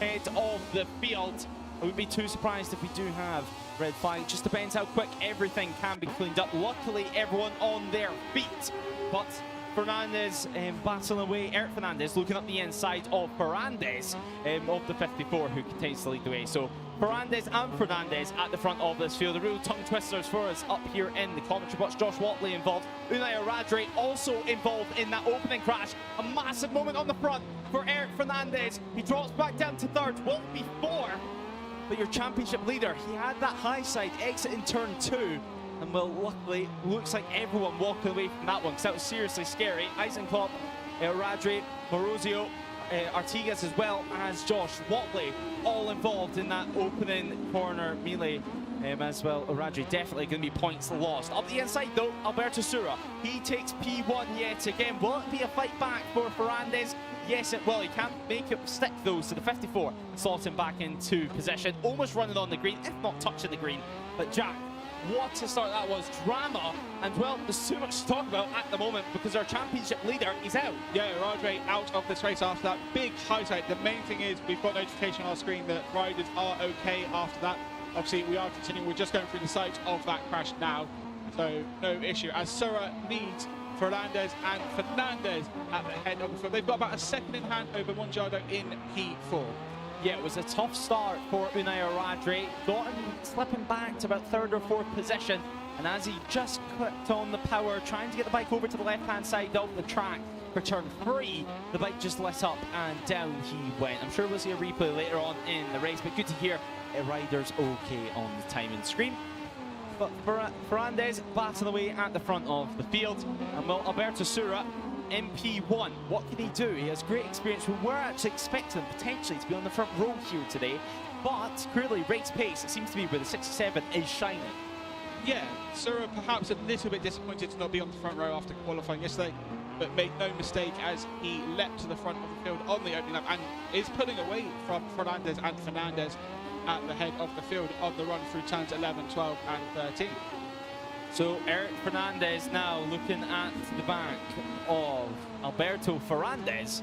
head of the field. I wouldn't be too surprised if we do have red flag. Just depends how quick everything can be cleaned up. Luckily, everyone on their feet. But Fernandez battling away. Eric Fernandez looking up the inside of Fernandez of the 54, who continues to lead the way. So Fernandez and Fernandez at the front of this field. The real tongue twisters for us up here in the commentary box. Josh Watley involved. Unai Radre also involved in that opening crash. A massive moment on the front for Eric Fernandez. He drops back down to third. Won't be four. But your championship leader, he had that high side exit in turn 2. And well, luckily, looks like everyone walking away from that one, because that was seriously scary. Eisenkopf, Radre, Morozio, Artigas, as well as Josh Watley, all involved in that opening corner melee as well. Radre definitely going to be points lost. Up the inside though, Alberto Sura, he takes P1 yet again. Will it be a fight back for Fernandez? Yes, it will. He can't make it stick those to the 54, slotting back into position, almost running on the green, if not touching the green. But Jack, what a start that was. Drama, and well, there's too much to talk about at the moment because our championship leader is out. Yeah, Radre out of this race after that big highlight. The main thing is we've got notification on our screen that riders are okay after that. Obviously, we are continuing. We're just going through the site of that crash now, so no issue. As Sura leads Fernandez and Fernandez at the head of the field. They've got about a second in hand over Monjardo in P4. Yeah, it was a tough start for Unai Radre. Got him slipping back to about third or fourth position. And as he just clicked on the power, trying to get the bike over to the left-hand side of the track for turn 3, the bike just lit up and down he went. I'm sure we'll see a replay later on in the race, but good to hear a rider's okay on the timing screen. But Fernandez battling away at the front of the field. And well, Alberto Sura, MP1, what can he do? He has great experience. We were actually expecting him potentially to be on the front row here today. But clearly, race pace, it seems to be where the 67 is shining. Yeah, Sura perhaps a little bit disappointed to not be on the front row after qualifying yesterday, but made no mistake as he leapt to the front of the field on the opening lap and is pulling away from Fernandez and Fernandez at the head of the field on the run through turns 11, 12 and 13. So Eric Fernandez now looking at the back of Alberto Fernandez.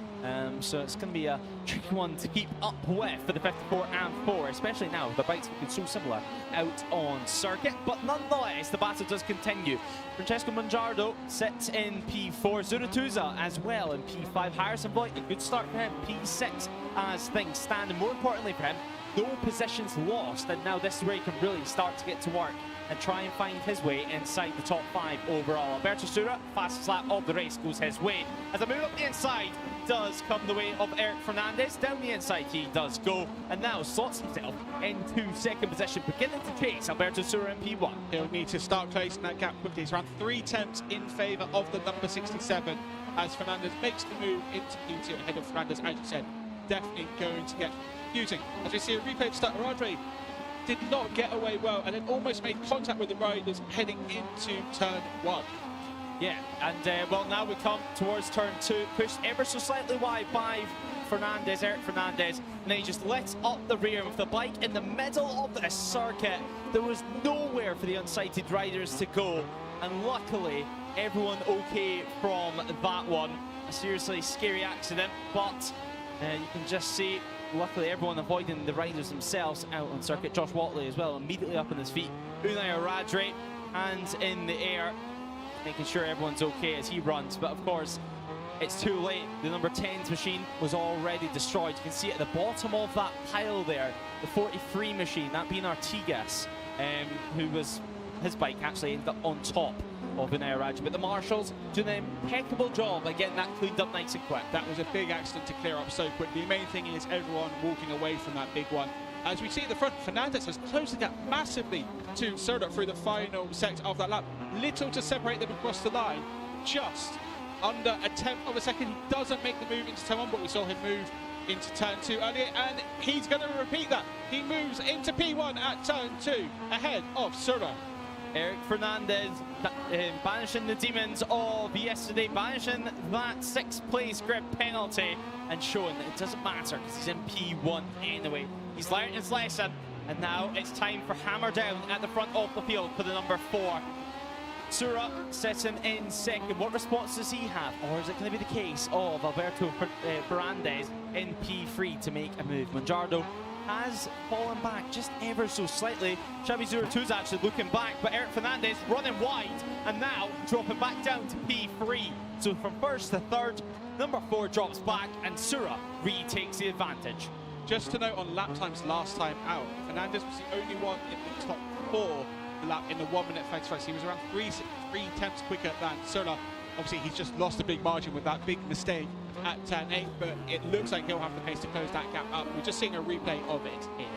So it's going to be a tricky one to keep up with for the 54 and 4, especially now the bikes looking so similar out on circuit. But nonetheless, the battle does continue. Francesco Monjardo sits in P4, Zurutuza as well in P5. Harrison Boyd, a good start for him, P6 as things stand. And more importantly for him, no positions lost, and now this is where he can really start to get to work and try and find his way inside the top 5 overall. Alberto Sura, fastest lap of the race, goes his way. As a move up the inside does come the way of Eric Fernandez. Down the inside he does go, and now slots himself into second position, beginning to chase Alberto Sura in P1. He'll need to start closing that gap quickly. It's around 3 tenths in favour of the number 67 as Fernandez makes the move into P2 ahead of Fernandez, as you said. Definitely going to get confusing. As we see a replay of start, Radre did not get away well and then almost made contact with the riders heading into turn 1. Yeah, and well, now we come towards turn 2, pushed ever so slightly wide by Fernandez, Eric Fernandez, and then he just lets up the rear with the bike in the middle of the circuit. There was nowhere for the unsighted riders to go, and luckily everyone okay from that one. A seriously scary accident, but you can just see luckily everyone avoiding the riders themselves out on circuit. Josh Watley as well, immediately up on his feet. Unai Radre, hands in the air, making sure everyone's okay as he runs. But of course, it's too late. The number 10's machine was already destroyed. You can see at the bottom of that pile there, the 43 machine, that being Artigas, who was, his bike actually ended up on top of Unai Radre. But the marshals doing an impeccable job at getting that cleaned up nice and quick. That was a big accident to clear up so quickly. The main thing is everyone walking away from that big one. As we see at the front, Fernandez has closed the gap massively to Sura through the final sector of that lap. Little to separate them across the line, just under a tenth of a second. He doesn't make the move into turn 1, but we saw him move into turn 2 earlier, and he's going to repeat that. He moves into P1 at turn 2, ahead of Sura. Eric Fernandez banishing the demons of yesterday, banishing that 6th place grid penalty and showing that it doesn't matter because he's in P1 anyway. He's learned his lesson, and now it's time for hammer down at the front of the field for the number 4. Sura sitting in second. What response does he have? Or is it going to be the case of Alberto Ferrandez in P3 to make a move? Manjardo has fallen back just ever so slightly. Xavi 02's actually looking back, but Eric Fernandez running wide and now dropping back down to P3. So from first to third, number 4 drops back and Sura retakes the advantage. Just to note on lap times last time out, Fernandez was the only one in the top 4 lap in the 1 minute face race. He was around 3/10 quicker than Sura. Obviously, he's just lost a big margin with that big mistake at turn 8, but it looks like he'll have the pace to close that gap up. We're just seeing a replay of it here.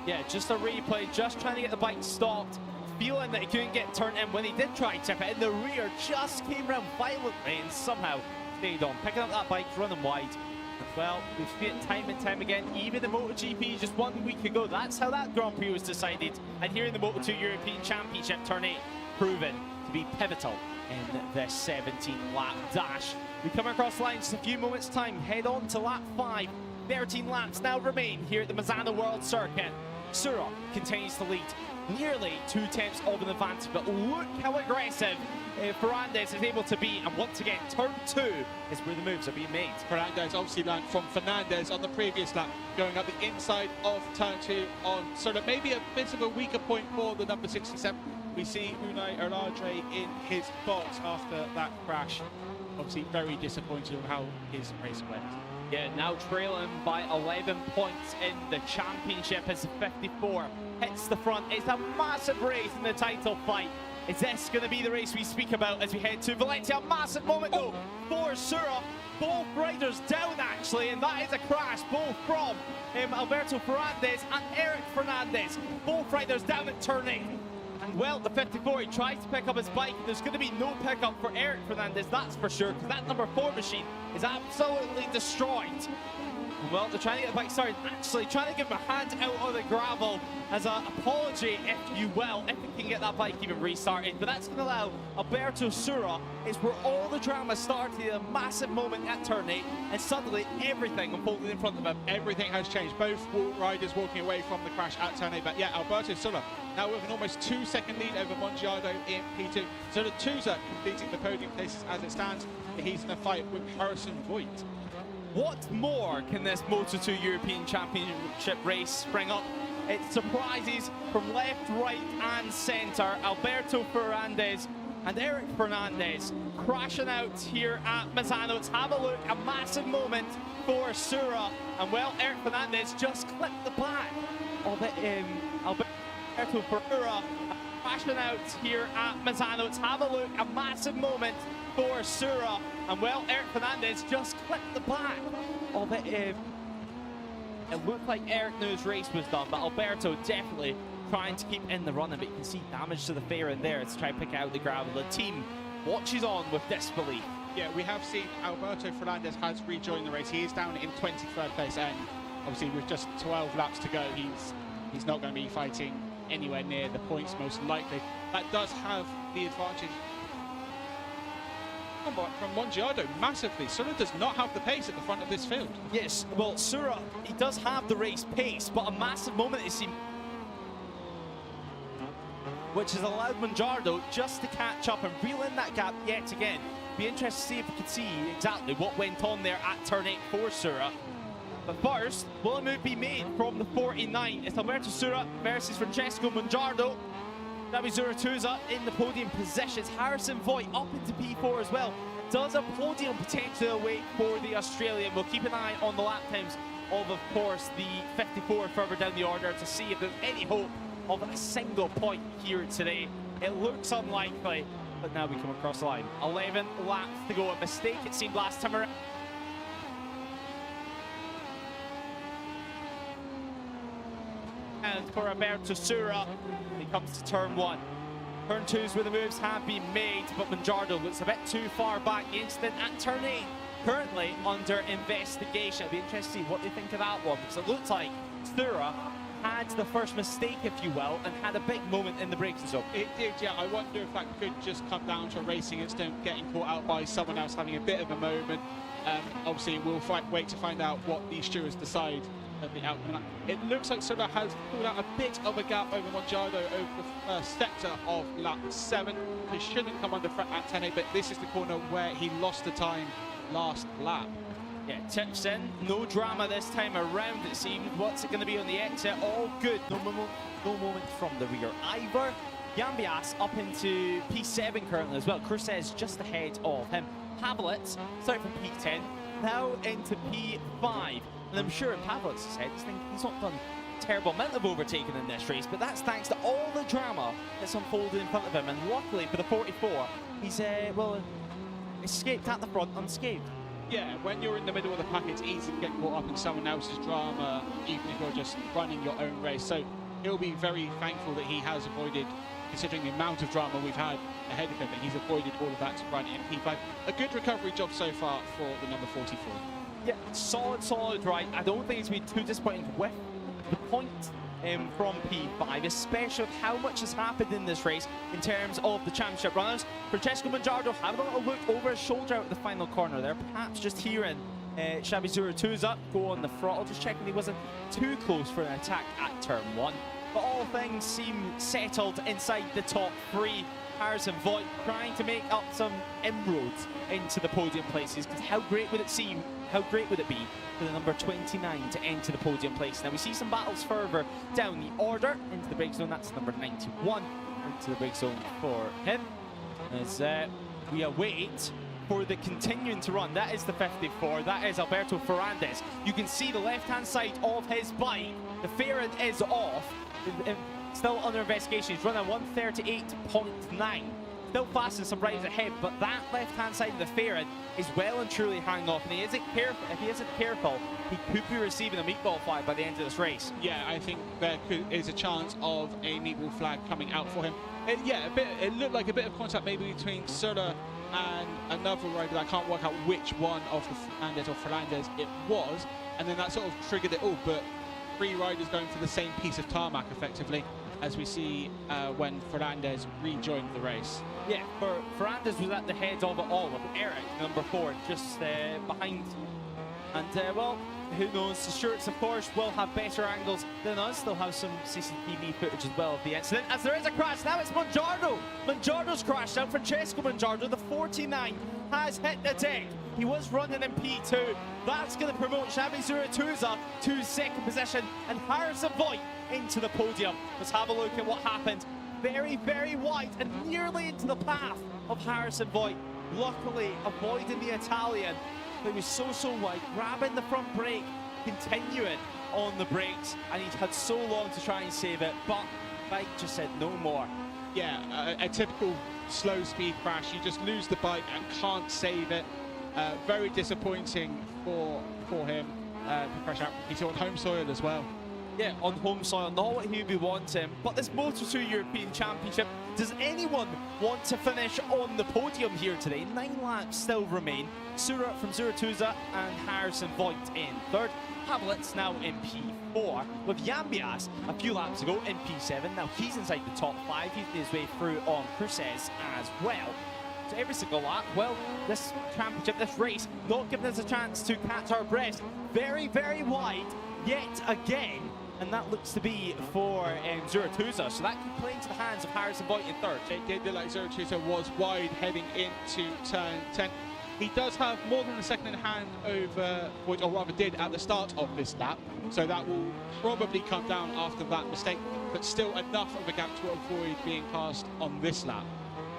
Yeah, just a replay, just trying to get the bike stopped, feeling that he couldn't get turned in. When he did try to tip it in the rear, just came around violently and somehow stayed on. Picking up that bike, running wide. Well, we've seen it time and time again, even in MotoGP just 1 week ago. That's how that Grand Prix was decided. And here in the Moto2 European Championship, turn 8, proven to be pivotal in the 17 lap dash. We come across the line in just a few moments time, head on to lap 5. 13 laps now remain here at the Misano World Circuit. Sura continues to lead, nearly 2/10 of an advantage, but look how aggressive Ferrandez is able to be, and once again, turn 2 is where the moves are being made. Ferrandez obviously learned from Fernandez on the previous lap, going up the inside of turn 2 on sort of maybe a bit of a weaker point for the number 67. We see Unai Erladre in his box after that crash. Obviously very disappointed with how his race went. Yeah, now trailing by 11 points in the championship as the 54 hits the front. It's a massive race in the title fight. Is this going to be the race we speak about as we head to Valencia? Massive moment though for Sura. Both riders down actually, and that is a crash both from Alberto Ferrandez and Eric Fernandez. Both riders down at turn 8. And well, the 54, he tries to pick up his bike. There's going to be no pickup for Eric Fernandez, that's for sure, because that number 4 machine is absolutely destroyed. Well, they're trying to get the bike started, actually trying to give him a hand out on the gravel as an apology, if you will, if he can get that bike even restarted. But that's going to allow Alberto Sura, is where all the drama started, a massive moment at turn 8, and suddenly everything unfolded in front of him. Everything has changed. Both riders walking away from the crash at turn 8, but yeah, Alberto Sura now with an almost 2-second lead over Mongiardo in P2. So the Tusa completing the podium places as it stands. He's in a fight with Harrison Voigt. What more can this Moto2 European Championship race bring up? It surprises from left, right and centre. Alberto Ferrandez and Eric Fernandez crashing out here at Misano. Let's have a look, a massive moment for Sura. And well, Eric Fernandez just clipped the back of it. Alberto Ferrandez crashing out here at Misano. Let's have a look, a massive moment for Sura. And well, Eric Fernandez just clipped the back of it. It looked like Eric knew his race was done, but Alberto definitely trying to keep in the running, but you can see damage to the fairing there to try and pick out the gravel. The team watches on with disbelief. Yeah, we have seen Alberto Fernandez has rejoined the race. He is down in 23rd place, and obviously with just 12 laps to go, he's not going to be fighting anywhere near the points most likely. That does have the advantage from Mongiardo massively. Sura does not have the pace at the front of this field. Yes, well, Sura, he does have the race pace, but a massive moment it seemed, which has allowed Mongiardo just to catch up and reel in that gap yet again. Be interested to see if we can see exactly what went on there at turn 8 for Sura. But first, will a move be made from the 49? It's Alberto Sura versus Francesco Mongiardo. Xavi 02's in the podium positions. Harrison Voigt up into P4 as well. Does a podium potentially await for the Australian? We'll keep an eye on the lap times of course, the 54 further down the order to see if there's any hope of a single point here today. It looks unlikely, but now we come across the line. 11 laps to go. A mistake it seemed last time around. And for Alberto Sura, he comes to turn 1. Turn 2 is where the moves have been made, but Mongiardo looks a bit too far back. The incident at turn 8 currently under investigation. It'll be interesting to see what they think of that one, because it looks like Sura had the first mistake, if you will, and had a big moment in the braking zone. It did, yeah. I wonder if that could just come down to a racing incident, getting caught out by someone else having a bit of a moment. Obviously, we'll wait to find out what the stewards decide at the outcome. It looks like Sola has pulled out a bit of a gap over Monjardo over the first sector of lap 7. He shouldn't come under threat at 10.8, but this is the corner where he lost the time last lap. Yeah, tips in, no drama this time around it seems. What's it going to be on the exit? All good, no moment from the rear either. Yambias up into P7 currently as well. Cruz just ahead of him. Pavlitz starting from P10, now into P5. And I'm sure Pavlitz has said he's not done a terrible amount of overtaking in this race, but that's thanks to all the drama that's unfolded in front of him. And luckily for the 44, he's escaped at the front unscathed. Yeah, when you're in the middle of the pack, it's easy to get caught up in someone else's drama, even if you're just running your own race. So he'll be very thankful that he has avoided, considering the amount of drama we've had ahead of him, that he's avoided all of that to run in P5. A good recovery job so far for the number 44. Yeah, solid ride. I don't think it's been too disappointing with the point from P5, especially with how much has happened in this race in terms of the championship runners. Francesco Monjardo having a little look over his shoulder out at the final corner there, perhaps just hearing Xabi Zurutuza go on the throttle, just checking he wasn't too close for an attack at turn 1. But all things seem settled inside the top 3. Harrison Voigt trying to make up some inroads into the podium places, because how great would it seem, how great would it be for the number 29 to enter the podium place? Now we see some battles further down the order into the brake zone. That's number 91 into the brake zone for him as we await for the continuing to run. That is the 54, that is Alberto Ferrandis. You can see the left hand side of his bike, the fairing is off. Still under investigation. He's running 138.9. Still faster than some riders ahead, but that left-hand side of the fairing is well and truly hanging off. And if he isn't careful, he could be receiving a meatball flag by the end of this race. Yeah, I think there is a chance of a meatball flag coming out for him. It looked like a bit of contact maybe between Sola and another rider. I can't work out which one of the Fernandez it was, and then that sort of triggered it all. But 3 riders going for the same piece of tarmac effectively, as we see when Fernandez rejoined the race. Yeah, Fernandez was at the head of it all with Eric, number 4, just behind. And well, who knows? The Stewarts, of course, will have better angles than us. They'll have some CCTV footage as well of the incident. As there is a crash, now it's Monjardo. Monjardo's crashed out. Francesco Monjardo, the 49, has hit the deck. He was running in P2. That's going to promote Xabi Zurutuza to 2nd position and Harrison Voigt into the podium. Let's have a look at what happened. Very, very wide and nearly into the path of Harrison Voigt. Luckily, avoiding the Italian. It was so wide, grabbing the front brake, continuing on the brakes, and he'd had so long to try and save it, but bike just said no more. Yeah, a typical slow speed crash. You just lose the bike and can't save it. Very disappointing for him to crash out. He's on home soil as well. Yeah, on home soil, not what he'd be wanting. But this Moto2 European Championship, does anyone want to finish on the podium here today? 9 laps still remain. Sura from Zurutuza and Harrison Voigt in 3rd. Pavlitz now in P4, with Yambias a few laps ago in P7. Now he's inside the top 5. He's made his way through on Cruz as well. So every single lap, well, this championship, this race, not giving us a chance to catch our breath. Very, very wide yet again. And that looks to be for Zurutuza, so that could play into the hands of Harrison Voigt in 3rd. It did look like Zurutuza was wide heading into turn 10. He does have more than a second in hand over Voigt, or rather did at the start of this lap, so that will probably come down after that mistake, but still enough of a gap to avoid being passed on this lap.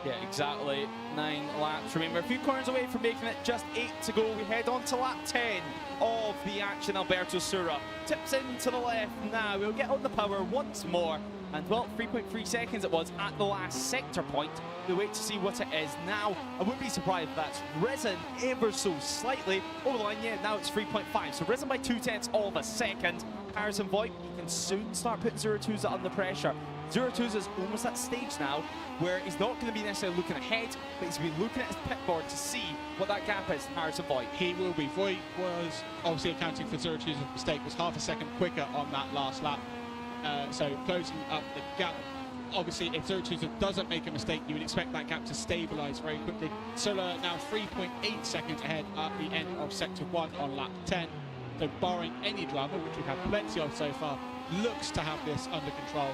Yeah, exactly. 9 laps remain. We're a few corners away from making it, just 8 to go. We head on to lap 10 of the action. Alberto Sura tips into the left now. We'll get on the power once more. And well, 3.3 seconds it was at the last sector point. We'll wait to see what it is now. I wouldn't be surprised if that's risen ever so slightly. Over the line, yeah, now it's 3.5. So risen by 0.2 of a second. Harrison Voigt, he can soon start putting Zurutuza under pressure. Zurutuza's almost at stage now where he's not going to be necessarily looking ahead, but he's going to be looking at his pit board to see what that gap is in Harrison Voigt. He will be. Voigt was obviously accounting for Zurutuza's mistake, was half a second quicker on that last lap. So closing up the gap. Obviously, if Zurutuza doesn't make a mistake, you would expect that gap to stabilize very quickly. Sola now 3.8 seconds ahead at the end of sector 1 on lap 10. So barring any drama, which we've had plenty of so far, looks to have this under control.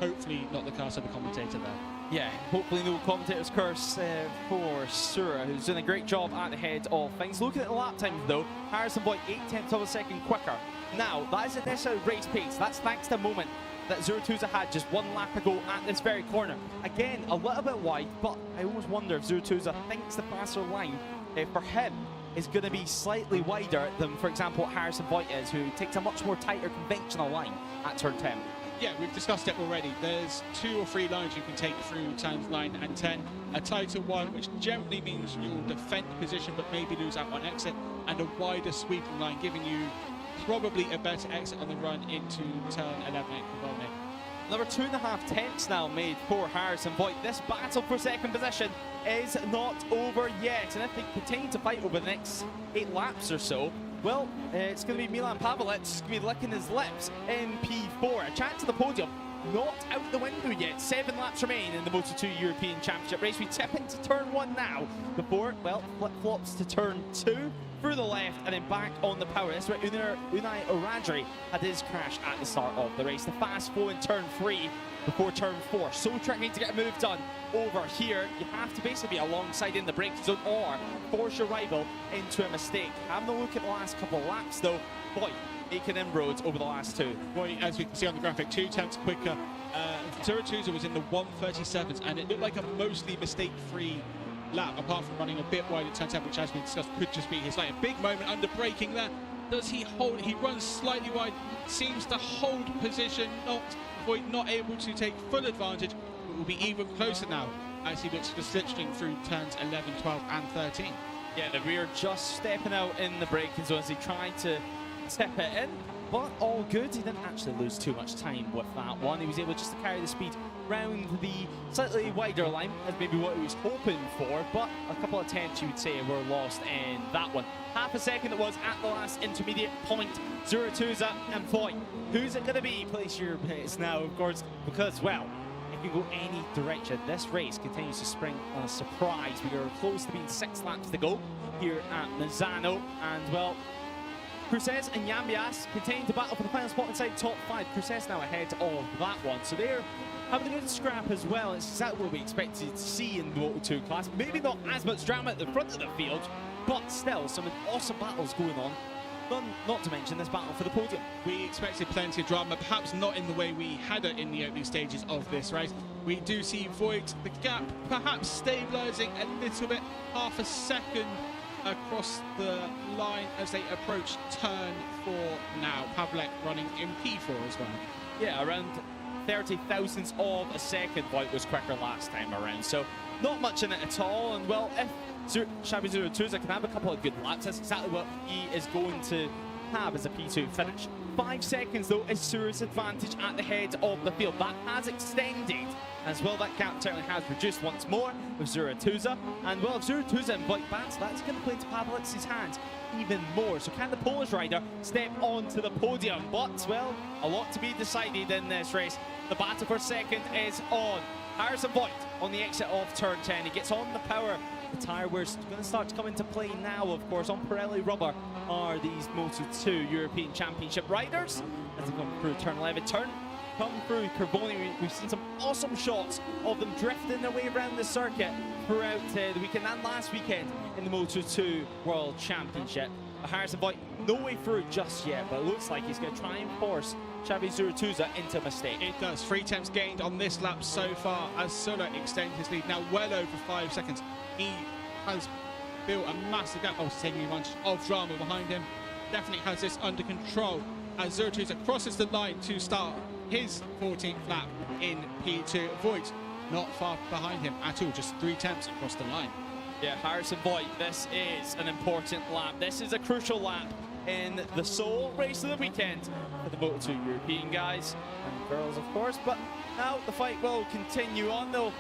Hopefully not the curse of the commentator there. Yeah, hopefully no commentator's curse for Sura, who's doing a great job at the head of things. Looking at the lap times though, Harrison Boyd 8/10 of a second quicker. Now, that isn't necessarily race pace. That's thanks to a moment that Zuratuza had just one lap ago at this very corner. Again, a little bit wide, but I almost wonder if Zuratuza thinks the faster line for him is going to be slightly wider than, for example, Harrison Boyd is, who takes a much more tighter conventional line at turn 10. Yeah, we've discussed it already. There's 2 or 3 lines you can take through turns 9 and 10. A tighter one, which generally means you'll defend position but maybe lose out on exit, and a wider sweeping line, giving you probably a better exit on the run into turn 11 at Kavone. Another 2.5 tenths now made for Harrison Boyd. This battle for second position is not over yet, and if they continue to fight over the next 8 laps or so, well, it's going to be Milan Pavelec going to be licking his lips in P4. A chance to the podium, not out the window yet. 7 laps remain in the Moto2 European Championship race. We tip into turn 1 now before, well, flip-flops to turn 2. Through the left and then back on the power. That's where Unai Oradri had his crash at the start of the race. The fast flow in turn 3 before turn 4. So tricky to get a move done over here. You have to basically be alongside in the braking zone or force your rival into a mistake. Having a look at the last couple of laps though, boy, making inroads over the last 2. Boy, as we can see on the graphic, 2 tenths quicker. Zuratuza was in the 1:37s, and it looked like a mostly mistake-free lap, apart from running a bit wide at turn 10, which, as we discussed, could just be his like a big moment under braking there. Does he hold? He runs slightly wide, seems to hold position, not able to take full advantage. It will be even closer now as he looks for slipstream through turns 11, 12, and 13. Yeah, the rear just stepping out in the braking zone as he tried to step it in, but all good. He didn't actually lose too much time with that one. He was able just to carry the speed round the slightly wider line as maybe what he was hoping for, but a couple of tenths you would say were lost in that one. Half a second it was at the last intermediate point. Zuratuza and Foy. Who's it going to be? Place your bets now, of course, because, well, it can go any direction. This race continues to spring on a surprise. We are close to being 6 laps to go here at Misano, and, well, Cruces and Yambias continue to battle for the final spot inside top 5. Cruces now ahead of that one, so they're having a good scrap as well. It's exactly what we expected to see in the Moto2 class. Maybe not as much drama at the front of the field, but still some awesome battles going on. Not to mention this battle for the podium. We expected plenty of drama, perhaps not in the way we had it in the opening stages of this race. We do see Voigt, the gap perhaps stabilising a little bit, half a second across the line as they approach turn 4 now. Pavelec running in P4 as well. Yeah, around 30 thousandths of a second. Voigt was quicker last time around, so not much in it at all. And, well, if Xabi Zuratuza can have a couple of good laps, that's exactly what he is going to have as a P2 finish. 5 seconds though is Sura's advantage at the head of the field. That has extended as well. That gap certainly has reduced once more with Zuratuza. And, well, if Zuratuza and Voigt bats, that's going to play into Pavelec's hands even more. So can the Polish rider step onto the podium? But, well, a lot to be decided in this race. The battle for second is on. Harrison Voigt on the exit of turn 10. He gets on the power. The tyre wear's going to start to come into play now, of course. On Pirelli rubber are these Moto2 European Championship riders as they come through turn 11. Come through Carboni. We've seen some awesome shots of them drifting their way around the circuit throughout the weekend and last weekend in the Moto2 World Championship. But Harrison Voigt, no way through just yet, but it looks like he's going to try and force Xabi Zuratuza into a mistake. It does. 3 tenths gained on this lap so far as Sulla extends his lead now well over 5 seconds. He has built a massive gap. Oh, taking advantage of drama behind him. Definitely has this under control as Zuratuza crosses the line to start his 14th lap in P2. Voigt not far behind him at all, just 3 tenths across the line. Yeah, Harrison Voigt, this is an important lap. This is a crucial lap in the sole race of the weekend for the Moto2 European guys and girls, of course. But now the fight will continue on. They'll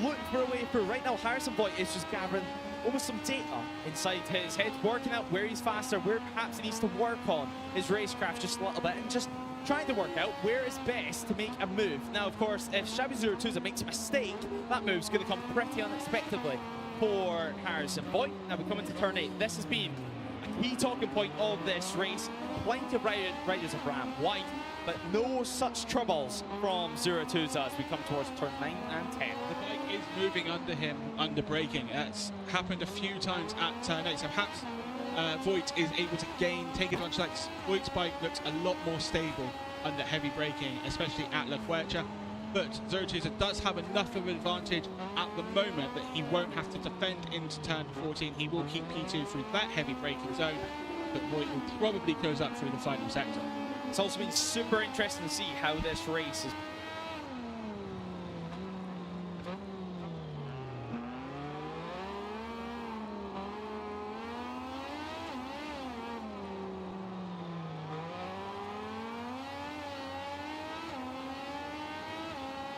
look for a way through. Right now, Harrison Voigt is just gathering almost some data inside his head, working out where he's faster, where perhaps he needs to work on his racecraft just a little bit, and just trying to work out where is best to make a move. Now, of course, if Xabi Zuratuza makes a mistake, that move's going to come pretty unexpectedly for Harrison Voigt. Now we come into turn 8. This has been a key talking point of this race. Plenty of riders have ran wide, but no such troubles from 02s as we come towards turn 9 and 10. The bike is moving under him, under braking. That's happened a few times at turn 8, so perhaps Voigt is able to take advantage of that. Voigt's bike looks a lot more stable under heavy braking, especially at La Quercia. But 02s does have enough of an advantage at the moment that he won't have to defend into turn 14. He will keep P2 through that heavy braking zone, but Voigt will probably close up through the final sector. It's also been super interesting to see how this race is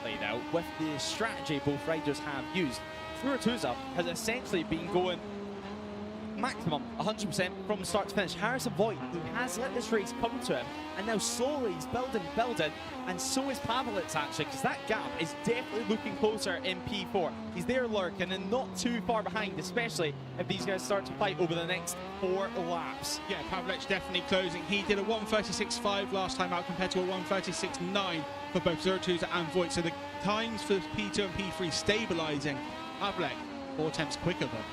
played out with the strategy both riders have used. Furutuza has essentially been going maximum 100% from start to finish. Harrison Voigt, who has let this race come to him, and now slowly he's building, and so is Pavlitz actually, because that gap is definitely looking closer in P4. He's there lurking and not too far behind, especially if these guys start to fight over the next 4 laps. Yeah, Pavlitz definitely closing. He did a 1:36.5 last time out compared to a 1:36.9 for both 02s and Voigt, so the times for P2 and P3 stabilising. Pavlitz 4 tenths quicker though.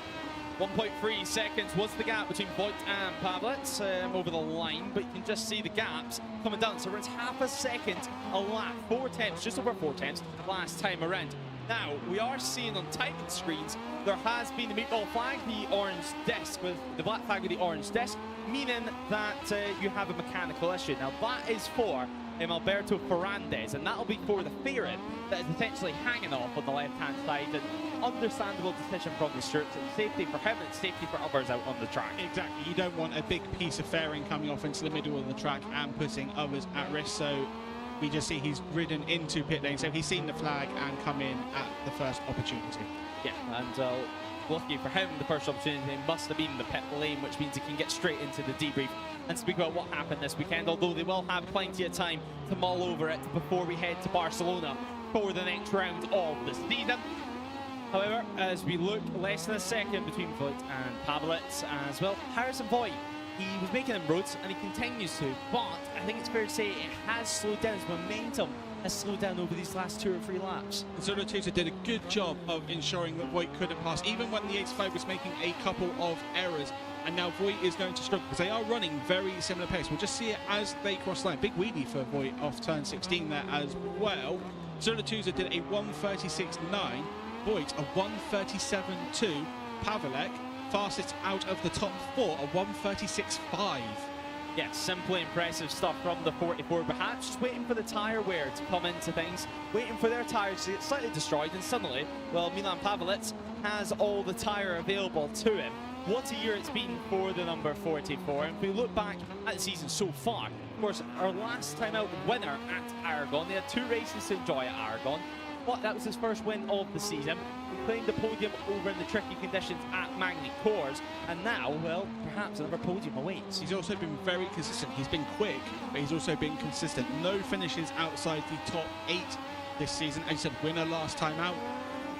1.3 seconds was the gap between Voigt and Pavlitz over the line, but you can just see the gaps coming down. So it's half a second a lap, 4 tenths, just over 4 tenths last time around. Now, we are seeing on timing screens, there has been the meatball flag, the orange disc, with the black flag with the orange disc, meaning that you have a mechanical issue. Now, that is for Alberto Ferrandez, and that'll be for the fairing that is essentially hanging off on the left-hand side. And understandable decision from the stewards. It's safety for him and safety for others out on the track. Exactly. You don't want a big piece of fairing coming off into the middle of the track and putting others at risk. So we just see he's ridden into pit lane. So he's seen the flag and come in at the first opportunity. Yeah, and lucky for him, the first opportunity must have been the pit lane, which means he can get straight into the debrief and speak about what happened this weekend, although they will have plenty of time to mull over it before we head to Barcelona for the next round of the season. However, as we look less than a second between Voigt and Pavlitz as well, Harrison Voigt, he was making inroads and he continues to, but I think it's fair to say it has slowed down. His momentum has slowed down over these last 2 or 3 laps. The 02s did a good job of ensuring that Voigt couldn't pass, even when the 85 was making a couple of errors. And now Voigt is going to struggle because they are running very similar pace. We'll just see it as they cross line. Big wheelie for Voigt off turn 16 there as well. 02s did a 1:36.9. Voigt a 1:37.2. Pavlek fastest out of the top 4, a 1:36.5. Yeah, simply impressive stuff from the 44, perhaps just waiting for the tyre wear to come into things, waiting for their tyres to get slightly destroyed, and suddenly, well, Milan Pavlitz has all the tyre available to him. What a year it's been for the number 44, and if we look back at the season so far, of course, our last time out winner at Aragon, they had 2 races to enjoy at Aragon, but that was his first win of the season. He claimed the podium over in the tricky conditions at Magny Cours, and now, well, perhaps another podium awaits. He's also been very consistent. He's been quick, but he's also been consistent. No finishes outside the top 8 this season. As you said, winner last time out.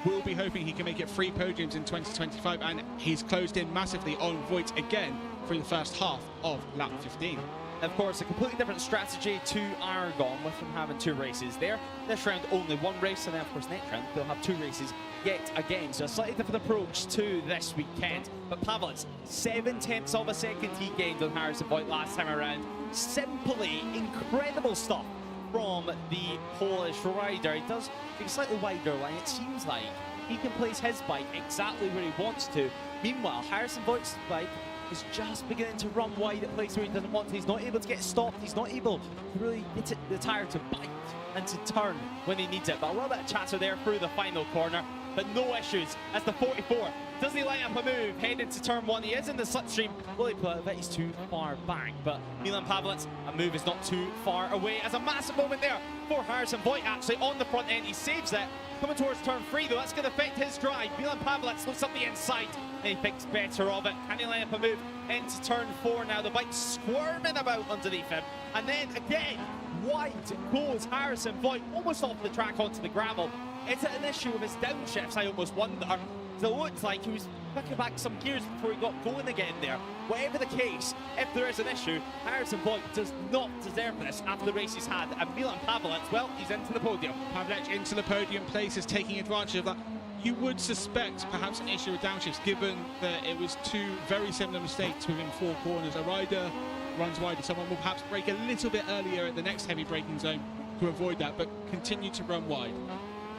We'll be hoping he can make it 3 podiums in 2025, and he's closed in massively on Voigt again through the first half of lap 15. Of course, a completely different strategy to Aragon, with them having 2 races there. This round only 1 race, and then of course next round they'll have 2 races yet again. So a slightly different approach to this weekend. But Pavlitz, 7 tenths of a second he gained on Harrison Voigt last time around. Simply incredible stuff from the Polish rider. He does take a slightly wider line. It seems like he can place his bike exactly where he wants to. Meanwhile, Harrison Voigt's bike is just beginning to run wide at places where he doesn't want to. He's not able to get stopped. He's not able to really get the tyre to bite and to turn when he needs it. But a little bit of chatter there through the final corner, but no issues as the 44 does he line up a move headed to turn 1. He is in the slipstream. Will he pull it? I bet he's too far back, but Milan Pavlitz, a move is not too far away. As a massive moment there for Harrison Voigt actually on the front end. He saves it. Coming towards turn 3 though, that's going to affect his drive. Milan Pavlitz looks up the inside and he thinks better of it. Can he line up a move into turn 4 now? The bike's squirming about underneath him. And then again, wide goes Harrison Voigt, almost off the track onto the gravel. Is it an issue with his downshifts? I almost wonder. It looks like he was picking back some gears before he got going again there. Whatever the case, if there is an issue, Harrison Boyd does not deserve this after the race he's had. And Milan Pavelec, well, he's into the podium. Pavelec into the podium place is taking advantage of that. You would suspect perhaps an issue with downshifts, given that it was two very similar mistakes within 4 corners. A rider runs wide, someone will perhaps brake a little bit earlier at the next heavy braking zone to avoid that, but continue to run wide.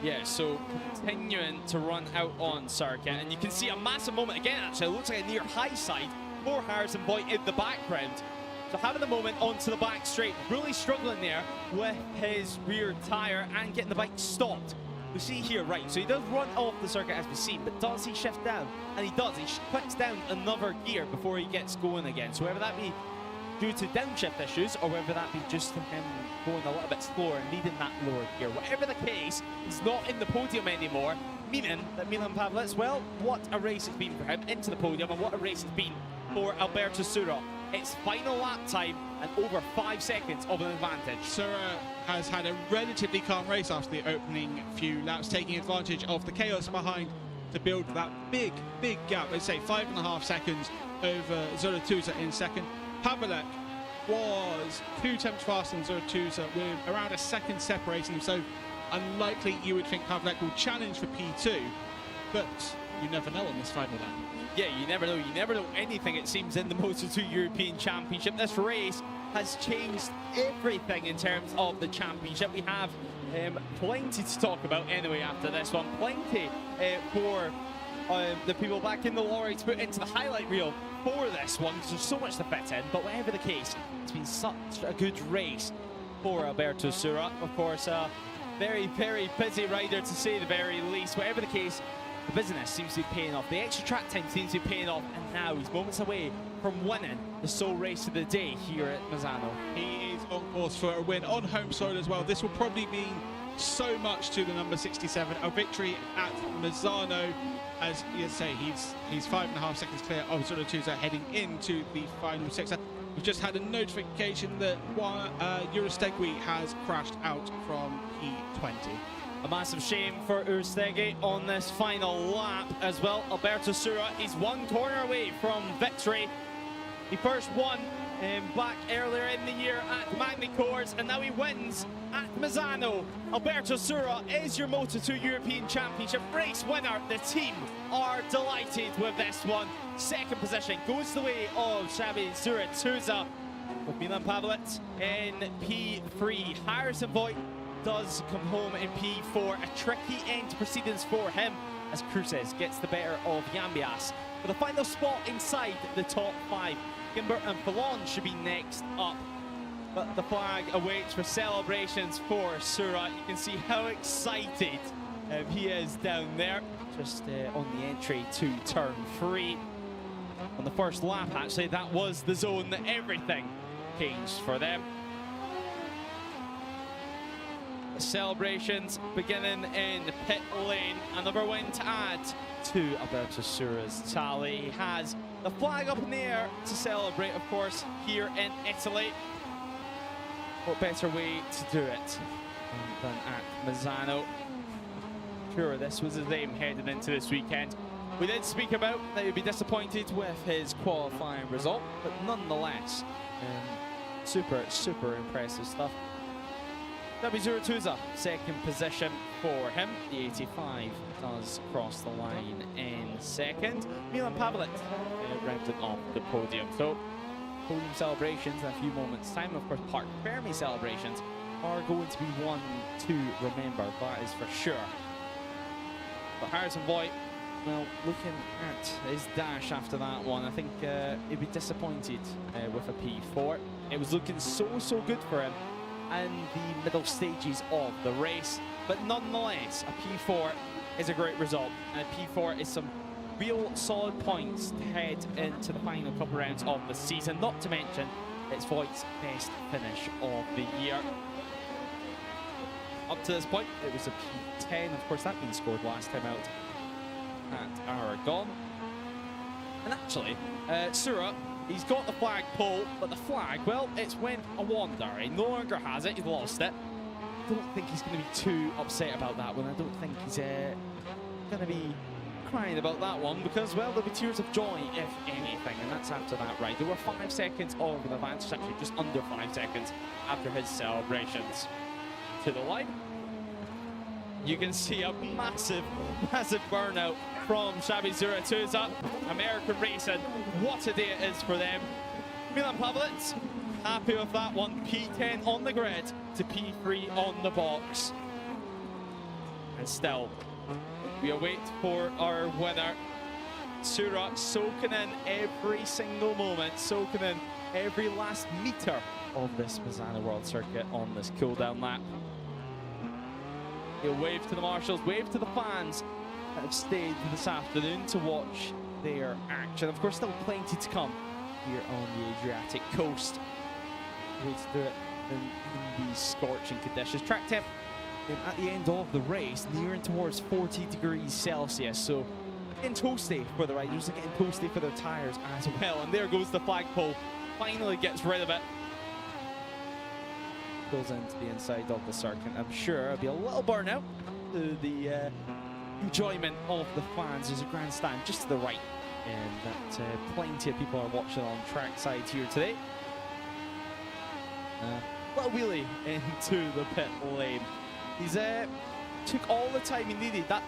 Yeah, so continuing to run out on circuit, and you can see a massive moment again. Actually, it looks like a near high side for Harrison Boyd in the background. So having the moment onto the back straight, really struggling there with his rear tyre and getting the bike stopped. We see here, right, so he does run off the circuit as we see, but does he shift down? And he does, he clicks down another gear before he gets going again. So whether that be due to downshift issues or whether that be just him going a little bit slower and needing that lower gear. Whatever the case, he's not in the podium anymore, meaning that Milan Pavelec, well, what a race it's been for him into the podium, and what a race it's been for Alberto Sura. It's final lap time and over 5 seconds of an advantage. Sura has had a relatively calm race after the opening few laps, taking advantage of the chaos behind to build that big gap. Let's say 5.5 seconds over Zuratuza in second. Pavelec was 2 tenths faster than Zuratuza with around a second separating them, so unlikely you would think Pavelec will challenge for P2, but you never know on this final lap. Yeah, you never know anything, it seems, in the Moto2 European Championship. This race has changed everything in terms of the championship. We have plenty to talk about anyway after this one. Plenty for the people back in the lorry to put into the highlight reel for this one, because there's so much to fit in. But whatever the case, it's been such a good race for Alberto Sura. Of course, a very busy rider to say the very least. Whatever the case, the business seems to be paying off. The extra track time seems to be paying off, and now he's moments away from winning the sole race of the day here at Misano. He is on course for a win on home soil as well. This will probably mean so much to the number 67, a victory at Misano. As you say, he's 5.5 seconds clear of Zuratuza heading into the final sixer. We've just had a notification that Urostegui has crashed out from P20. A massive shame for Urostegui on this final lap as well. Alberto Sura is 1 corner away from victory. He first won back earlier in the year at Magny Cours, and now he wins at Misano. Alberto Sura is your Moto2 European Championship race winner. The team are delighted with this one. Second position goes the way of Xabi Zuratuza, with Milan Pavelec in P3. Harrison Boyd does come home in P4. A tricky end to proceedings for him as Cruces gets the better of Yambias for the final spot inside the top 5. Gimbert and Fallon should be next up, but the flag awaits for celebrations for Sura. You can see how excited he is down there, just on the entry to turn 3. On the first lap, actually, that was the zone that everything changed for them. The celebrations beginning in the pit lane. Another win to add to Alberto Sura's tally. He has the flag up in the air to celebrate, of course, here in Italy. What better way to do it than at Misano? Sure, this was his aim heading into this weekend. We did speak about that he'd be disappointed with his qualifying result, but nonetheless, super impressive stuff. Xabi Zuratuza, second position for him. The 85 does cross the line in second. Milan Pavelec rounded off the podium. So, podium celebrations in a few moments' time. Of course, Park Fermi celebrations are going to be one to remember, that is for sure. But Harrison Boyd, well, looking at his dash after that one, I think he'd be disappointed with a P4. It was looking so good for him in the middle stages of the race, but nonetheless, a P4 is a great result, and a P4 is some real solid points to head into the final couple rounds of the season, not to mention it's Voigt's best finish of the year. Up to this point, it was a P10, of course that being scored last time out at Aragon. And actually, Sura, he's got the flag pole, but the flag, well, it's went a wander. He no longer has it, he's lost it. don't think he's going to be too upset about that one. I don't think he's going to be crying about that one because, well, there'll be tears of joy, if anything, and that's after that ride. There were 5 seconds of an advance, actually just under 5 seconds after his celebrations. To the line, you can see a massive, massive burnout from Shabby 02's up. American racing, what a day it is for them. Milan Pavlic, happy with that one. P10 on the grid to P3 on the box. And still, we await for our winner. Sura soaking in every single moment, soaking in every last meter of this Misano World Circuit on this cool-down lap. He'll wave to the marshals, wave to the fans that have stayed this afternoon to watch their action. Of course, still plenty to come here on the Adriatic coast. Way to do it in these scorching conditions. Track temp at the end of the race, nearing towards 40 degrees Celsius. So getting toasty for the riders, they're getting toasty for their tires as well. And there goes the flagpole, finally gets rid of it. Goes into the inside of the circuit. I'm sure it'll be a little burnout to the enjoyment of the fans. There's a grandstand just to the right, and that plenty of people are watching on trackside here today. Little wheelie into the pit lane. He's took all the time he needed. That